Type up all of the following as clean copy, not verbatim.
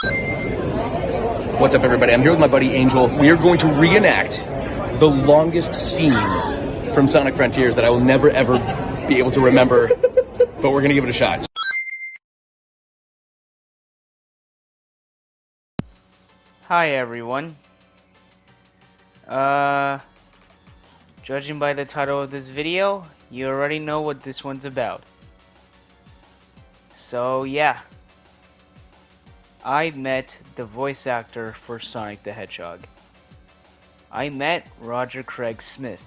What's up, everybody? I'm here with my buddy Angel. We are going to reenact the longest scene from Sonic Frontiers that I will never ever be able to remember, but we're gonna give it a shot. Hi everyone. Judging by the title of this video, you already know what this one's about. So yeah, I met the voice actor for Sonic the Hedgehog. I met Roger Craig Smith.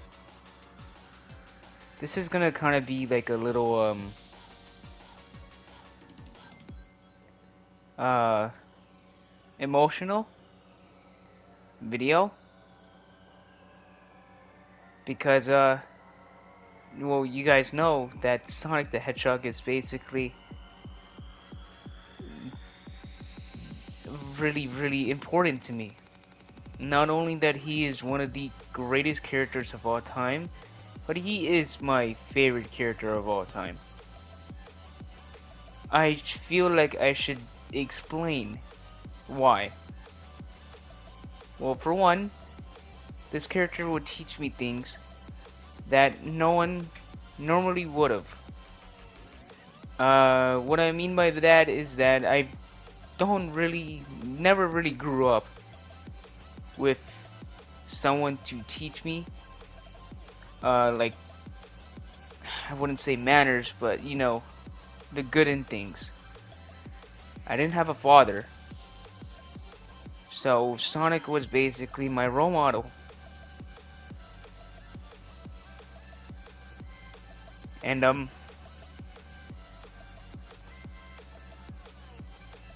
This is gonna kind of be like a little emotional video because well, you guys know that Sonic the Hedgehog is basically really important to me. Not only that he is one of the greatest characters of all time, but he is my favorite character of all time. I feel like I should explain why. Well, for one, this character would teach me things that no one normally would have. What I mean by that is that I never really grew up with someone to teach me, like, I wouldn't say manners, but you know, the good in things. I didn't have a father, so Sonic was basically my role model. And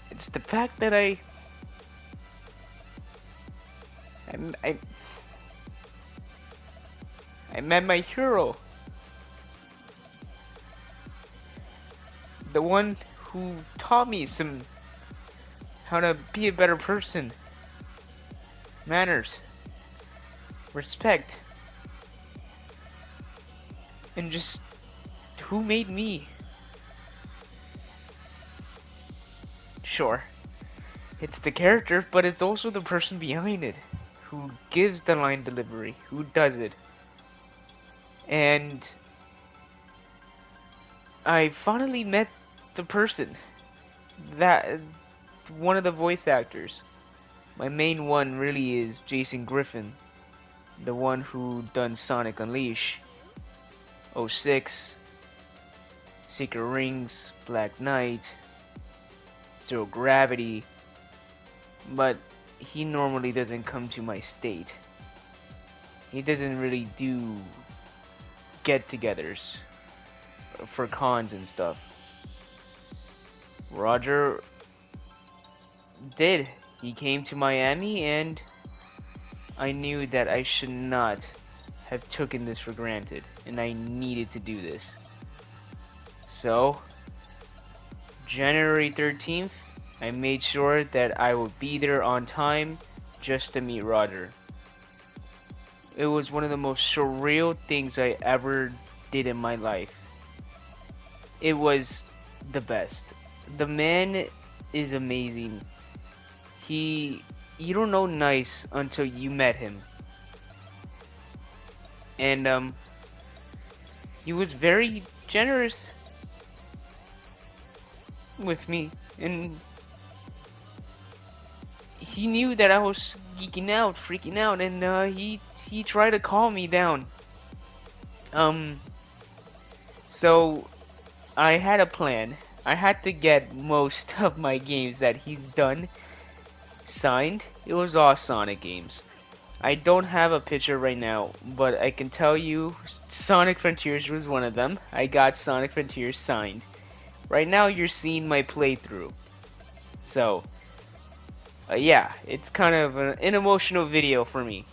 it's the fact that I met my hero. The one who taught me how to be a better person. Manners. Respect. And just who made me. Sure, it's the character, but it's also the person behind it. Who gives the line delivery, who does it. And I finally met the person, that one of the voice actors. My main one really is Jason Griffin, the one who done Sonic Unleashed, 06, Secret Rings, Black Knight, Zero Gravity, but he normally doesn't come to my state. He doesn't really do get-togethers for cons and stuff. Roger did. He came to Miami, and I knew that I should not have taken this for granted, and I needed to do this. So, January 13th, I made sure that I would be there on time just to meet Roger. It was one of the most surreal things I ever did in my life. It was the best. The man is amazing. You don't know nice until you met him. And he was very generous with me, and he knew that I was geeking out, freaking out, and he tried to calm me down. So I had a plan. I had to get most of my games that he's done signed. It was all Sonic games. I don't have a picture right now, but I can tell you Sonic Frontiers was one of them. I got Sonic Frontiers signed. Right now you're seeing my playthrough. So, yeah, it's kind of an emotional video for me.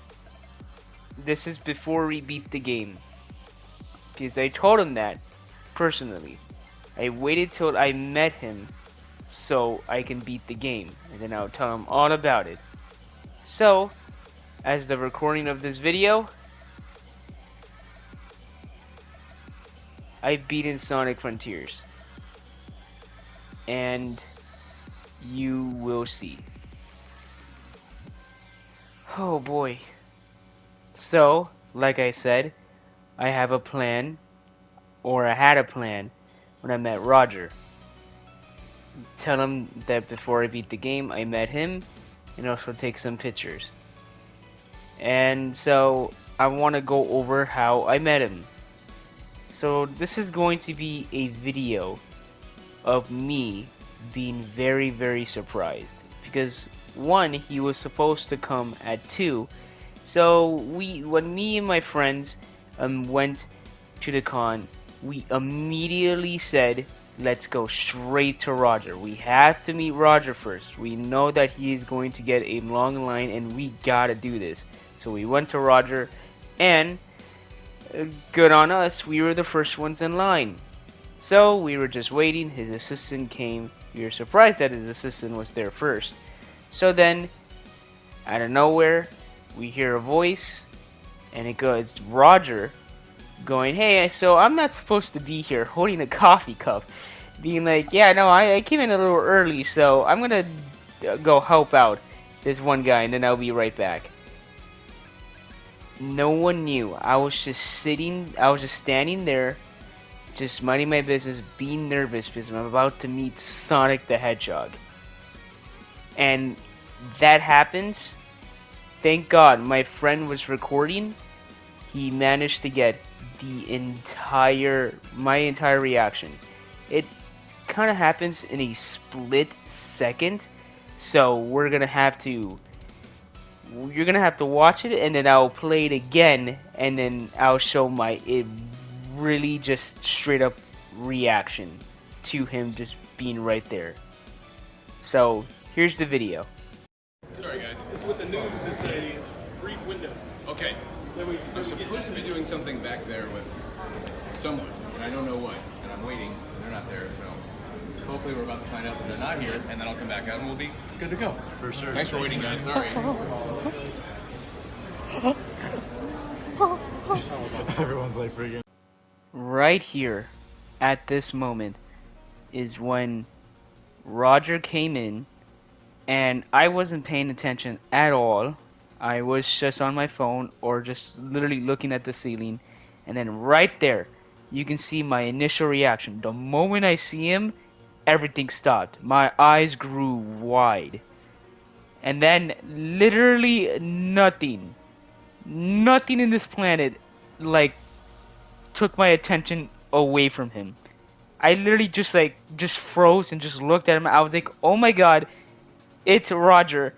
This is before we beat the game. Because I told him that, personally. I waited till I met him so I can beat the game. And then I'll tell him all about it. So, as the recording of this video, I've beaten Sonic Frontiers. And You will see. Oh boy. So, like I said, I have a plan, or I had a plan when I met Roger. Tell him that before I beat the game, I met him, and also take some pictures. And so, I want to go over how I met him. So, this is going to be a video of me being very, very surprised. Because, one, he was supposed to come at 2. So, when me and my friends went to the con, we immediately said, let's go straight to Roger. We have to meet Roger first. We know that he is going to get a long line and we gotta do this. So we went to Roger, and good on us, we were the first ones in line. So we were just waiting, his assistant came. We were surprised that his assistant was there first. So then, out of nowhere, we hear a voice, and it goes, Roger, going, hey, so I'm not supposed to be here, holding a coffee cup, being like, yeah, no, I came in a little early, so I'm gonna go help out this one guy, and then I'll be right back. No one knew. I was just standing there, just minding my business, being nervous because I'm about to meet Sonic the Hedgehog. And that happens. Thank God my friend was recording. He managed to get my entire reaction. It kind of happens in a split second, so you're gonna have to watch it, and then I'll play it again, and then I'll show my really just straight up reaction to him just being right there. So here's the video. Sorry, guys. It's with the news, it's a brief window. Okay. I'm supposed to be doing something back there with someone, and I don't know what. And I'm waiting, and they're not there, so hopefully we're about to find out that they're not here, and then I'll come back out and we'll be good to go. For sure. Thanks for waiting, guys. Sorry. Everyone's like freaking. Right here, at this moment, is when Roger came in, and I wasn't paying attention at all. I was just on my phone or just literally looking at the ceiling, and then right there, you can see my initial reaction. The moment I see him, everything stopped. My eyes grew wide. And then literally nothing in this planet like took my attention away from him. I literally just froze and just looked at him. I was like, "Oh my God, it's Roger."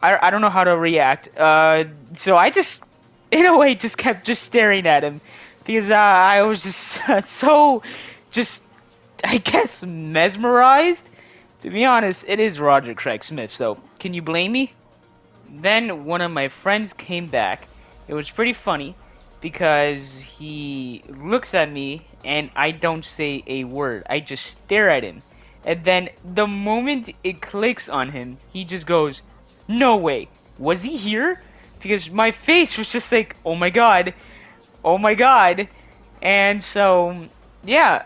I don't know how to react. So I just, in a way, just kept staring at him because I was just so, I guess, mesmerized. To be honest, it is Roger Craig Smith, so can you blame me? Then one of my friends came back. It was pretty funny because he looks at me and I don't say a word. I just stare at him. And then the moment it clicks on him, he just goes, "No way, was he here?" Because my face was just like, oh my god. And so, yeah,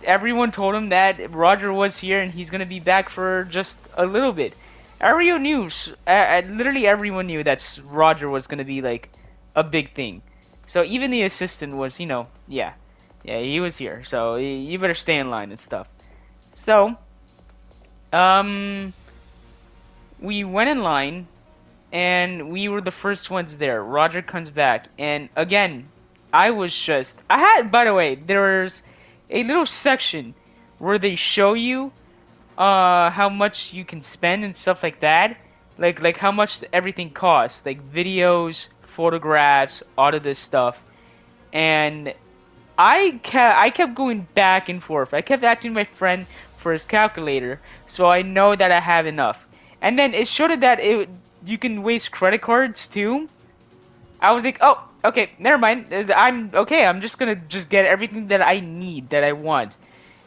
everyone told him that Roger was here and he's gonna be back for just a little bit. Everyone knew, literally everyone knew that Roger was gonna be like a big thing. So even the assistant was, yeah, he was here. So you better stay in line and stuff. So, we went in line, and we were the first ones there. Roger comes back, and again, by the way, there's a little section where they show you how much you can spend and stuff like that, like how much everything costs, like videos, photographs, all of this stuff. And I kept going back and forth. I kept asking my friend for his calculator, so I know that I have enough. And then it showed that you can waste credit cards too. I was like, oh, okay, never mind. I'm okay. I'm just gonna get everything that I need, that I want,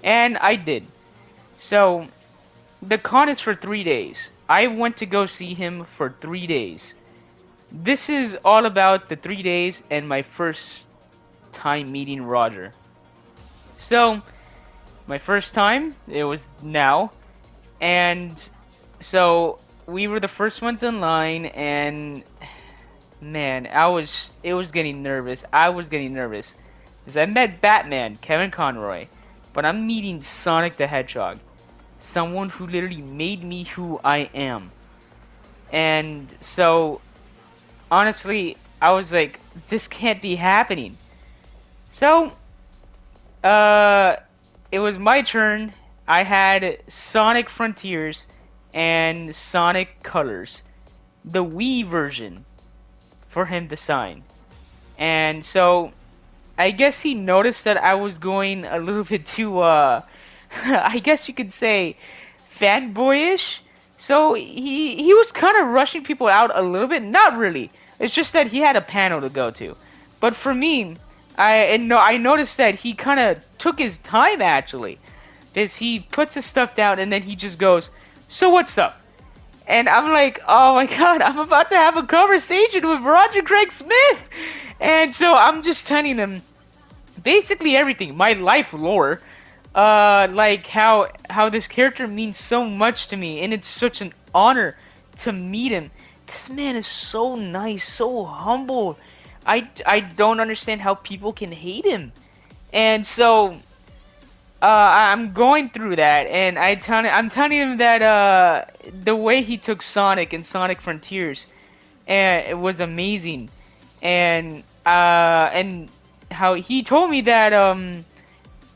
and I did. So the con is for 3 days. I went to go see him for 3 days. This is all about the 3 days and my first time meeting Roger. So my first time, it was now. And so we were the first ones in line, and man, it was getting nervous. I was getting nervous because I met Batman, Kevin Conroy, but I'm meeting Sonic the Hedgehog, someone who literally made me who I am. And so, honestly, I was like, this can't be happening. So, it was my turn. I had Sonic Frontiers and Sonic Colors, the Wii version, for him to sign. And so, I guess he noticed that I was going a little bit too, I guess you could say, fanboyish. So he was kind of rushing people out a little bit. Not really. It's just that he had a panel to go to. But for me, I noticed that he kind of took his time actually, because he puts his stuff down and then he just goes, "So what's up?" And I'm like, oh my god, I'm about to have a conversation with Roger Craig Smith. And so I'm just telling him basically everything, my life lore, like how this character means so much to me, and it's such an honor to meet him. This man is so nice, so humble. I don't understand how people can hate him. And so I'm going through that, and I'm telling him that the way he took Sonic and Sonic Frontiers, and it was amazing, and how he told me that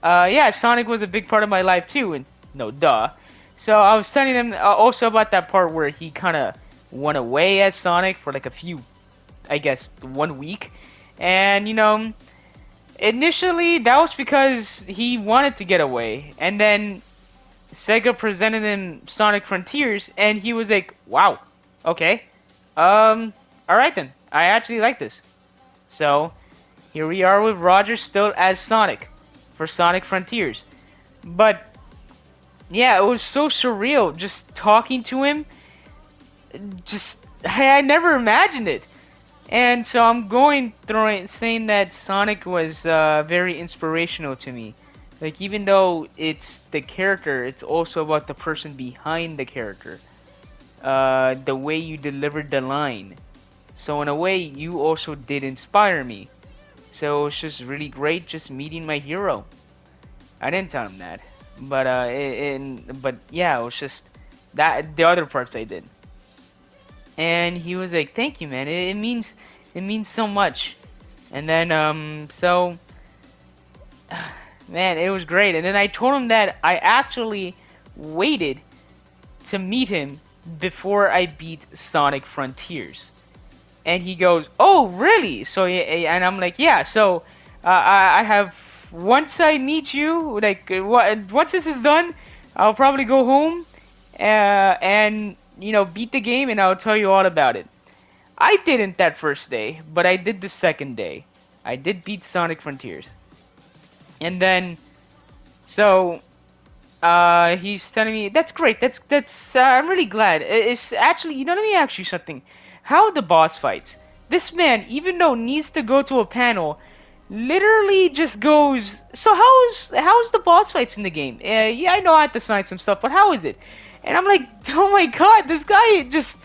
yeah, Sonic was a big part of my life too, and no duh. So I was telling him also about that part where he kind of went away as Sonic for like a few, I guess, 1 week, and you know, initially that was because he wanted to get away, and then Sega presented him Sonic Frontiers, and he was like, "Wow, okay, all right then, I actually like this." So here we are with Roger still as Sonic for Sonic Frontiers, but yeah, it was so surreal just talking to him. Just I never imagined it. And so I'm going through it saying that Sonic was very inspirational to me. Like, even though it's the character, it's also about the person behind the character. The way you delivered the line. So in a way, you also did inspire me. So it was just really great just meeting my hero. I didn't tell him that. But, but yeah, it was just that the other parts I did. And he was like, "Thank you, man. It means so much." And then so man, it was great. And then I told him that I actually waited to meet him before I beat Sonic Frontiers. And he goes, "Oh, really?" So and I'm like, "Yeah." So I have, once I meet you, like once this is done, I'll probably go home and you know, beat the game, and I'll tell you all about it. I didn't that first day, but I did the second day. I did beat Sonic Frontiers. And then, so, he's telling me, "That's great, that's, I'm really glad. It's actually, you know, let me ask you something. How are the boss fights? This man, even though needs to go to a panel, literally just goes, so how's the boss fights in the game? Yeah, I know I have to sign some stuff, but how is it?" And I'm like, oh my god, this guy just,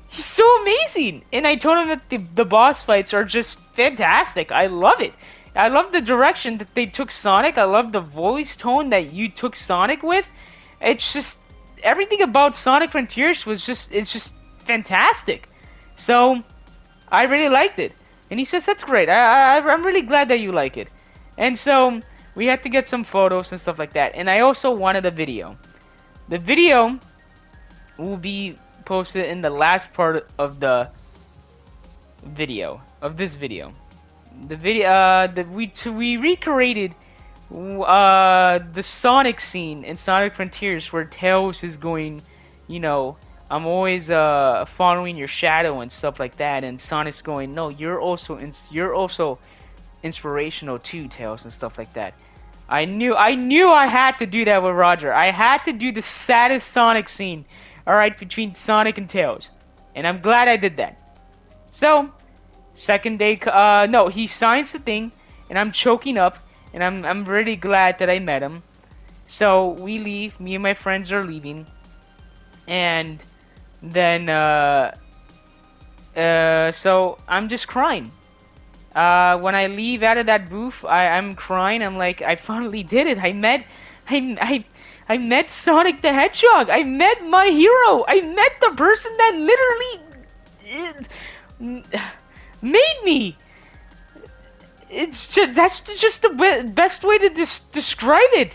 he's so amazing. And I told him that the boss fights are just fantastic. I love it. I love the direction that they took Sonic. I love the voice tone that you took Sonic with. It's just, everything about Sonic Frontiers was just, it's just fantastic. So, I really liked it. And he says, "That's great. I'm really glad that you like it." And so, we had to get some photos and stuff like that. And I also wanted a video. The video will be posted in the last part of the video, of this video. The video, we recreated the Sonic scene in Sonic Frontiers where Tails is going, you know, "I'm always following your shadow" and stuff like that, and Sonic's going, "No, you're also inspirational too, Tails," and stuff like that. I knew I had to do that with Roger. I had to do the saddest Sonic scene, alright, between Sonic and Tails. And I'm glad I did that. So, second day, no, he signs the thing, and I'm choking up, and I'm really glad that I met him. So, we leave, me and my friends are leaving, And then so I'm just crying. When I leave out of that booth, I'm crying. I'm like, I finally did it. I met Sonic the Hedgehog. I met my hero. I met the person that literally made me. That's just the best way to describe it.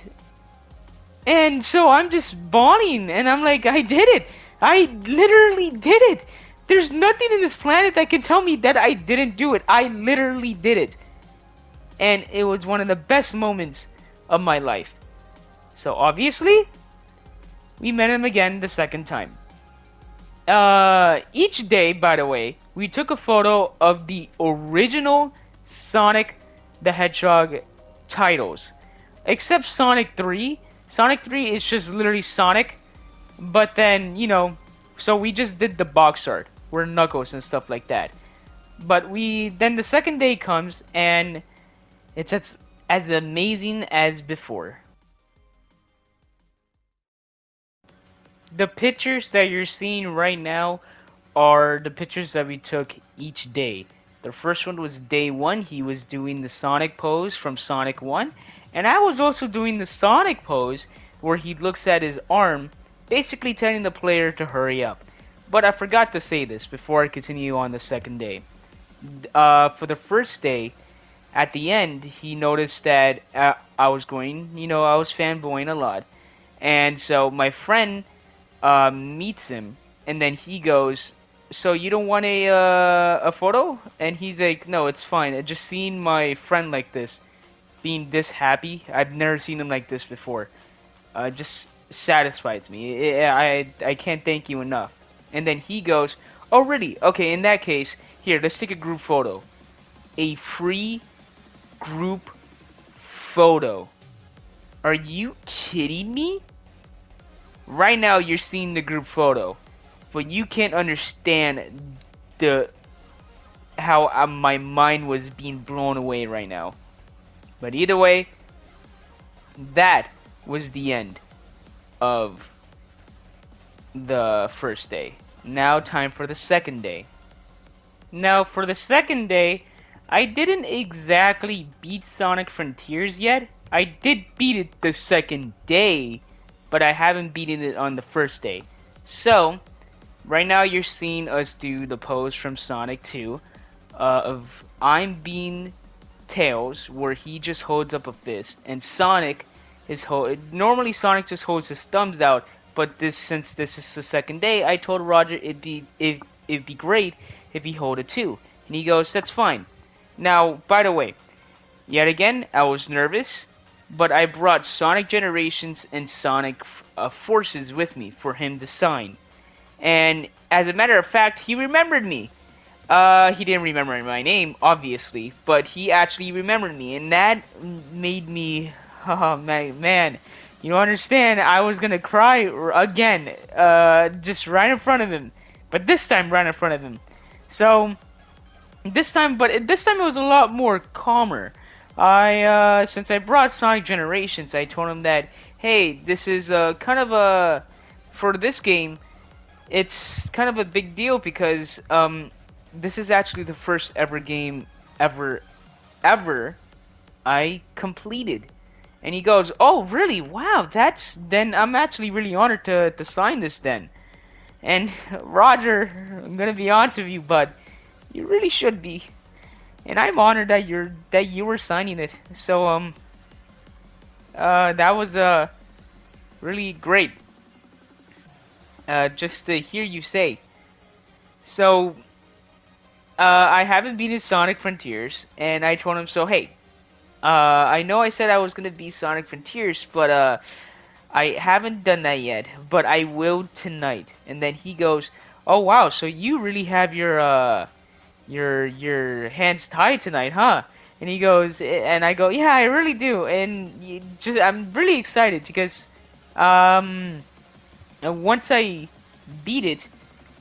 And so I'm just bawling, and I'm like, I did it. I literally did it. There's nothing in this planet that can tell me that I didn't do it. I literally did it. And it was one of the best moments of my life. So obviously, we met him again the second time. Each day, by the way, we took a photo of the original Sonic the Hedgehog titles. Except Sonic 3. Sonic 3 is just literally Sonic. But then, so we just did the box art. Where Knuckles and stuff like that. But then the second day comes and it's as amazing as before. The pictures that you're seeing right now are the pictures that we took each day. The first one was day 1. He was doing the Sonic pose from Sonic 1. And I was also doing the Sonic pose where he looks at his arm, basically telling the player to hurry up. But I forgot to say this before I continue on the second day. For the first day, at the end, he noticed that I was going, I was fanboying a lot. And so my friend meets him, and then he goes, so you don't want a photo? And he's like, no, it's fine. I just seen my friend like this, being this happy. I've never seen him like this before. Just satisfies me. I can't thank you enough. And then he goes, oh really? Okay, in that case, here, let's take a group photo. A free group photo. Are you kidding me? Right now you're seeing the group photo, but you can't understand how my mind was being blown away right now. But either way, that was the end of the first day. Now time for the second day. Now for the second day, I didn't exactly beat Sonic Frontiers yet. I did beat it the second day, but I haven't beaten it on the first day. So, right now you're seeing us do the pose from Sonic 2 of I'm being Tails, where he just holds up a fist, and Sonic is normally Sonic just holds his thumbs out. But since this is the second day, I told Roger it'd be great if he hold it too. And he goes, that's fine. Now, by the way, yet again, I was nervous, but I brought Sonic Generations and Sonic Forces with me for him to sign. And as a matter of fact, he remembered me. He didn't remember my name, obviously, but he actually remembered me, and that made me, oh man. You don't understand, I was gonna cry again, just right in front of him. But this time, right in front of him. So, this time it was a lot more calmer. Since I brought Sonic Generations, I told him that, hey, this is kind of a, for this game, it's kind of a big deal because, this is actually the first ever game ever I completed. And he goes, oh, really? Wow, then I'm actually really honored to sign this then. And Roger, I'm gonna be honest with you, but you really should be. And I'm honored that you were signing it. So, that was, really great. Just to hear you say. So, I haven't beaten Sonic Frontiers, and I told him, so hey, I know I said I was gonna be Sonic Frontiers, but I haven't done that yet, but I will tonight. And then he goes, oh wow, so you really have your hands tied tonight, huh? And he goes, and I go, yeah, I really do. And I'm really excited because once I beat it,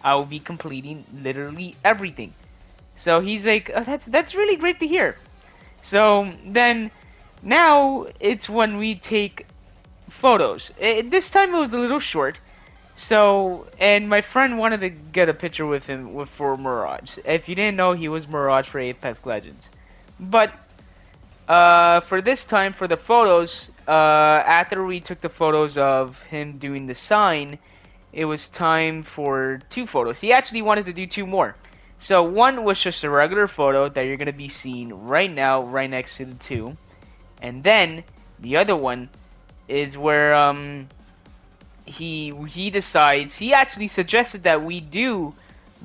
I will be completing literally everything. So he's like, oh, that's really great to hear. So then, now it's when we take photos. This time it was a little short. So, and my friend wanted to get a picture with him for Mirage. If you didn't know, he was Mirage for Apex Legends. But for this time, for the photos, after we took the photos of him doing the sign, it was time for 2 photos. He actually wanted to do 2 more. So one was just a regular photo that you're gonna be seeing right now, right next to the 2, and then the other one is where he decides, he actually suggested that we do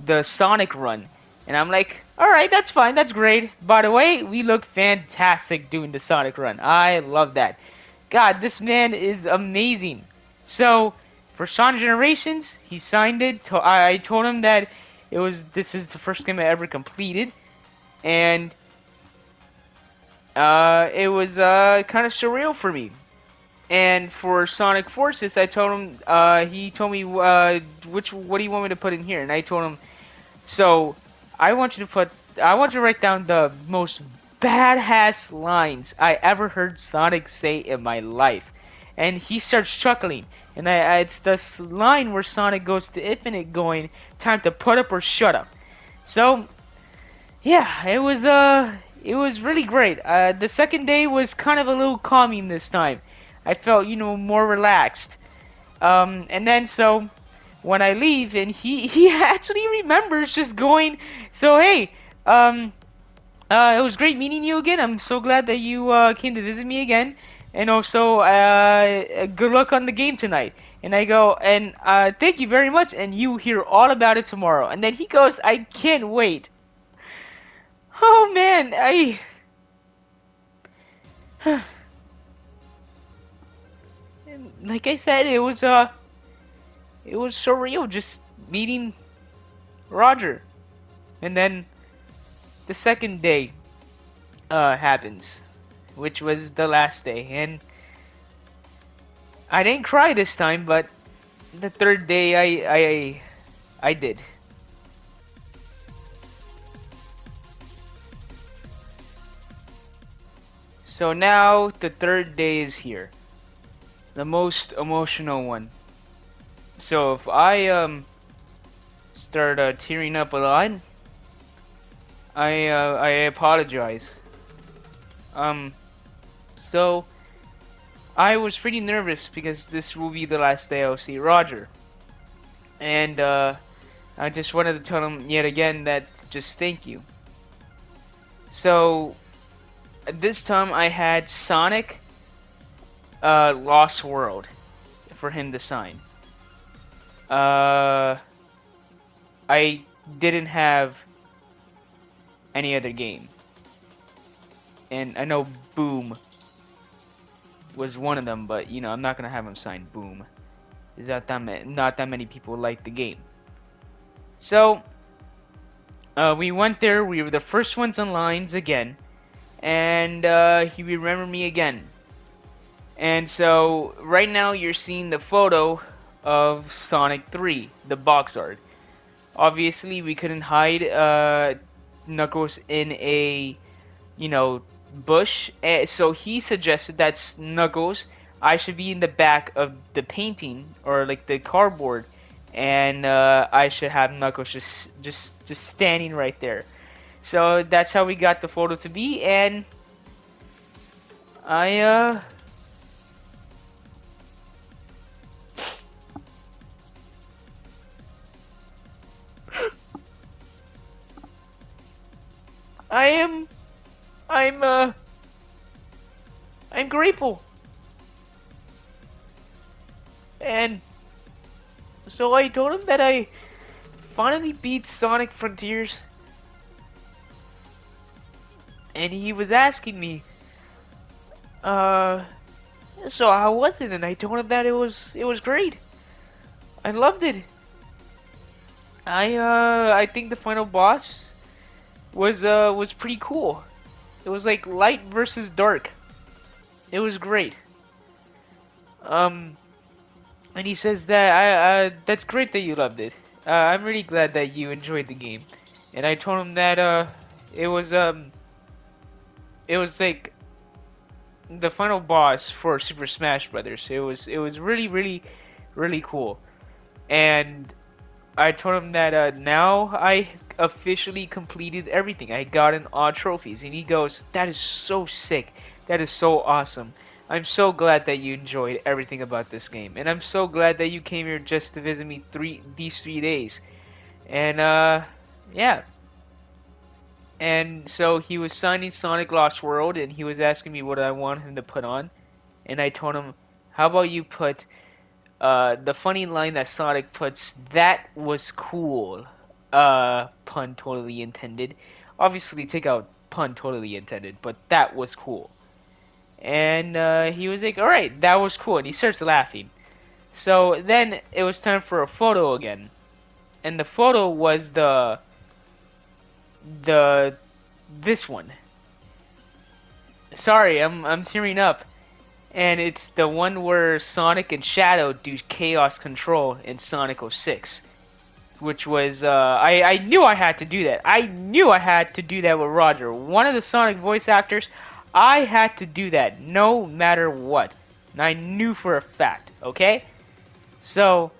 the Sonic run, and I'm like, all right, that's fine, that's great. By the way, we look fantastic doing the Sonic run. I love that. God, this man is amazing. So for Sonic Generations, he signed it. I told him that this is the first game I ever completed, and it was kind of surreal for me. And for Sonic Forces, I told him, he told me, what do you want me to put in here? And I told him, so I want you to write down the most badass lines I ever heard Sonic say in my life. And he starts chuckling. And it's this line where Sonic goes to Infinite going, time to put up or shut up. So, yeah, it was really great. The second day was kind of a little calming this time. I felt, more relaxed. And then so when I leave, and he actually remembers just going, so hey, it was great meeting you again. I'm so glad that you came to visit me again. And also, good luck on the game tonight. And I go, and thank you very much, and you hear all about it tomorrow. And then he goes, I can't wait. Oh man, like I said, it was surreal just meeting Roger. And then the second day happens, which was the last day, and I didn't cry this time, but the third day I did. So now the third day is here, the most emotional one. So if I start tearing up a lot, I apologize. So I was pretty nervous because this will be the last day I'll see Roger, and I just wanted to tell him yet again that just thank you. So this time I had Sonic Lost World for him to sign. I didn't have any other game. And I know Boom was one of them, but I'm not gonna have him sign Boom. Is that not that many people like the game. So we went there. We were the first ones on lines again, and he remembered me again. And so right now you're seeing the photo of Sonic 3, the box art. Obviously, we couldn't hide Knuckles in a bush, so he suggested that Knuckles, I should be in the back of the painting or like the cardboard, and I should have Knuckles just standing right there. So that's how we got the photo to be, and I I'm grateful. And so I told him that I finally beat Sonic Frontiers. And he was asking me, so how was it? And I told him that it was great. I loved it. I think the final boss was pretty cool. It was like light versus dark. It was great. And he says that that's great that you loved it. I'm really glad that you enjoyed the game. And I told him that it was like the final boss for Super Smash Brothers. It was really really really cool. And I told him that now I officially completed everything. I gotten all trophies, and he goes, "That is so sick. That is so awesome. I'm so glad that you enjoyed everything about this game, and I'm so glad that you came here just to visit me these 3 days." And yeah. And so he was signing Sonic Lost World, and he was asking me what I want him to put on, and I told him, "How about you put the funny line that Sonic puts, 'That was cool.'" Pun totally intended. Obviously, take out pun totally intended, but that was cool. And he was like, "Alright, that was cool," and he starts laughing. So then it was time for a photo again. And the photo was the this one. Sorry, I'm tearing up. And it's the one where Sonic and Shadow do Chaos Control in Sonic 06. Which was, I knew I had to do that. I knew I had to do that with Roger. One of the Sonic voice actors, I had to do that no matter what. And I knew for a fact, okay? So,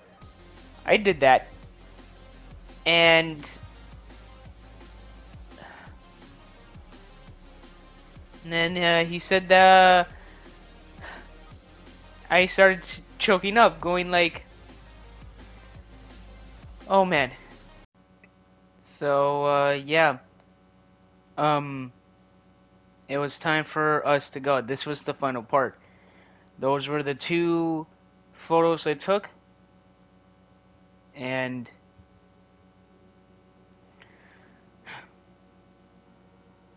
I did that. And then he said, I started choking up, going like, "Oh man." So, yeah. It was time for us to go. This was the final part. Those were the 2 photos I took. And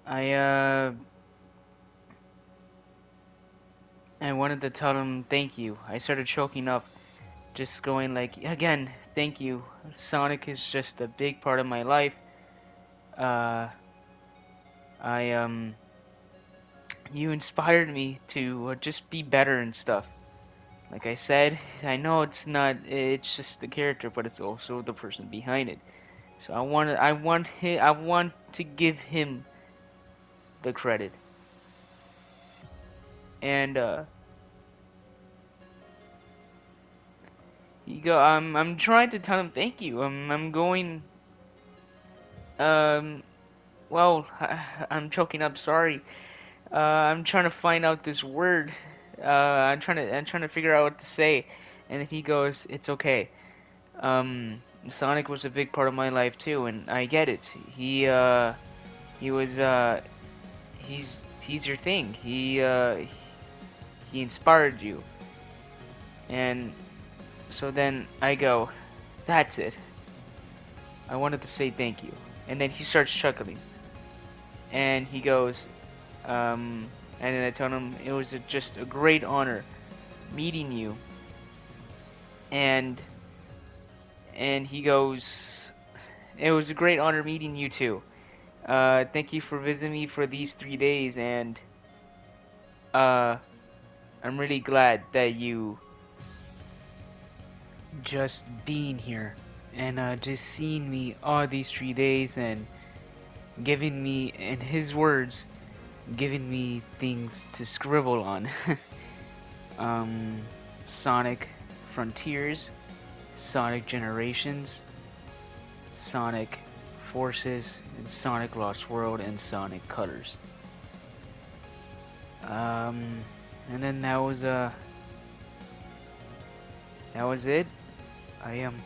I wanted to tell him thank you. I started choking up, just going like, again, thank you. Sonic is just a big part of my life. Uh, you inspired me to just be better and stuff. Like I said, I know it's just the character, but it's also the person behind it. So I want to give him the credit. And I'm trying to tell him thank you. I'm going. Um, well, I'm choking up. Sorry. I'm trying to find out this word. I'm trying to figure out what to say. And he goes, "It's okay. Sonic was a big part of my life too, and I get it. He was, he's your thing. He inspired you." And so then I go, "That's it. I wanted to say thank you." And then he starts chuckling. And he goes, and then I told him it was just a great honor meeting you. And he goes, "It was a great honor meeting you too. Thank you for visiting me for these 3 days, and I'm really glad that you just being here and just seeing me all these 3 days and giving me, in his words, giving me things to scribble on." Sonic Frontiers, Sonic Generations, Sonic Forces, and Sonic Lost World, and Sonic Colors. And then that was it. I am.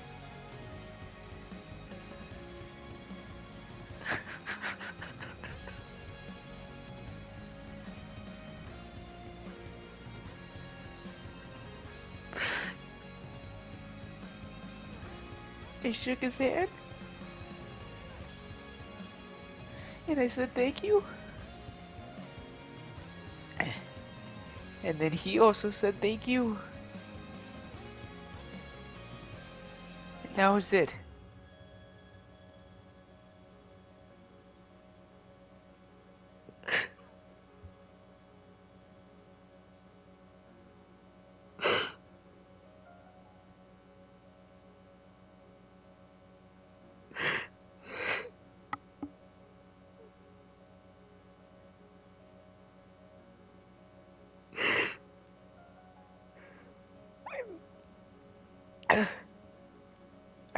He shook his hand, and I said thank you. And then he also said thank you. And that was it.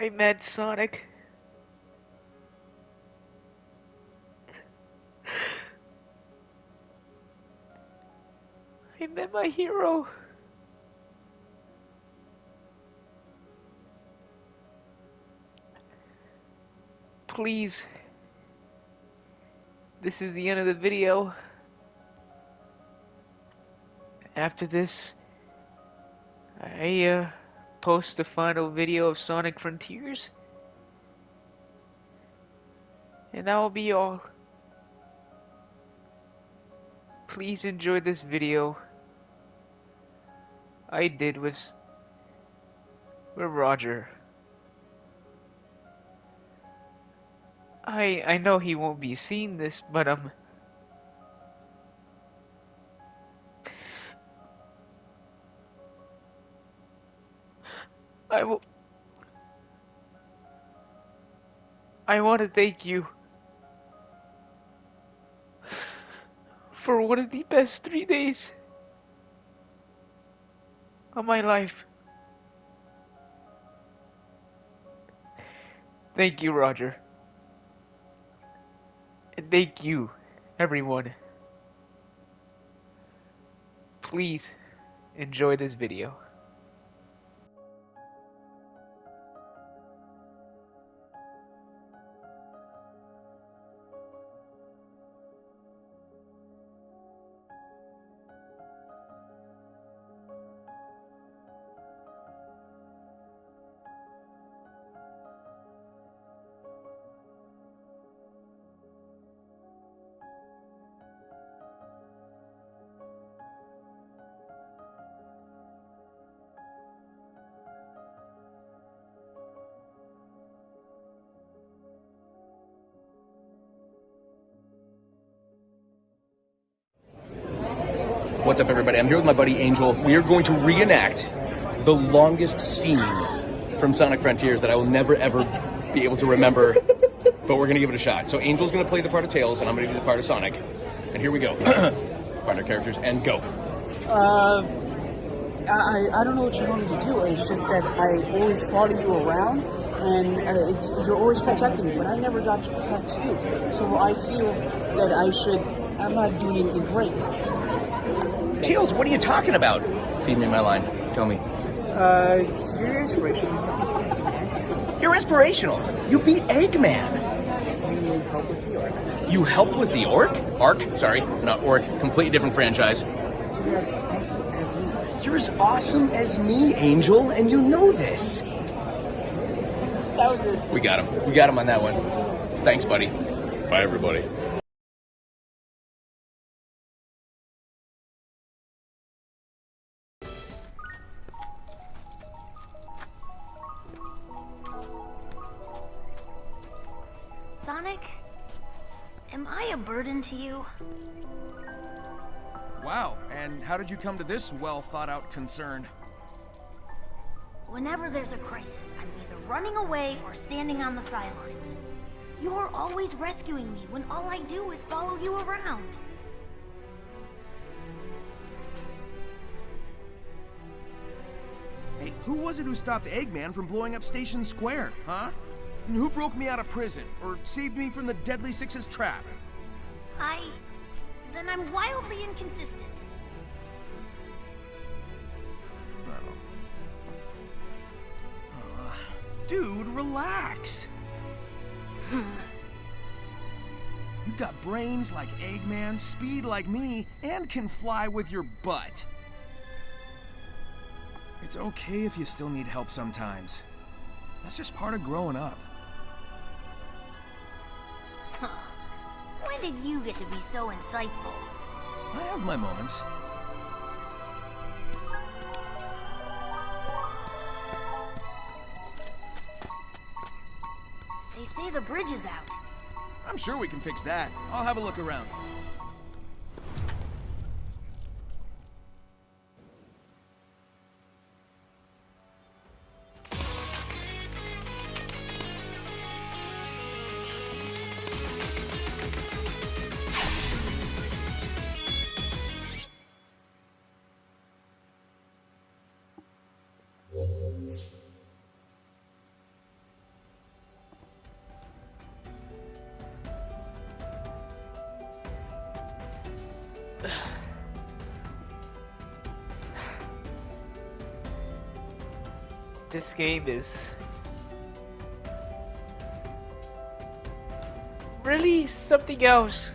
I met Sonic. I met my hero. Please. This is the end of the video. After this, I post the final video of Sonic Frontiers. And that will be all. Please enjoy this video I did with Roger. I know he won't be seeing this, but I want to thank you for one of the best 3 days of my life. Thank you, Roger. And thank you, everyone. Please enjoy this video. What's up, everybody? I'm here with my buddy Angel. We are going to reenact the longest scene from Sonic Frontiers that I will never, ever be able to remember, but we're going to give it a shot. So Angel's going to play the part of Tails, and I'm going to do the part of Sonic. And here we go. Find our characters, and go. I don't know what you want me to do. It's just that I always follow you around, and you're always protecting me, but I never got to protect you. So I feel that I'm not doing anything great. Tails, what are you talking about? Feed me my line. Tell me. You're inspirational. You're inspirational. You beat Eggman. You help with the orc. You helped with the Orc? Arc? Sorry, not Orc. Completely different franchise. So you're as awesome as me. You're as awesome as me, Angel, and you know this. That was it. We got him. We got him on that one. Thanks, buddy. Bye, everybody. Sonic, am I a burden to you? Wow, and how did you come to this well-thought-out concern? Whenever there's a crisis, I'm either running away or standing on the sidelines. You're always rescuing me when all I do is follow you around. Hey, who was it who stopped Eggman from blowing up Station Square, huh? And who broke me out of prison, or saved me from the Deadly Six's trap? Then I'm wildly inconsistent. Dude, relax! You've got brains like Eggman, speed like me, and can fly with your butt. It's okay if you still need help sometimes. That's just part of growing up. Huh. When did you get to be so insightful? I have my moments. They say the bridge is out. I'm sure we can fix that. I'll have a look around. This game is really something else.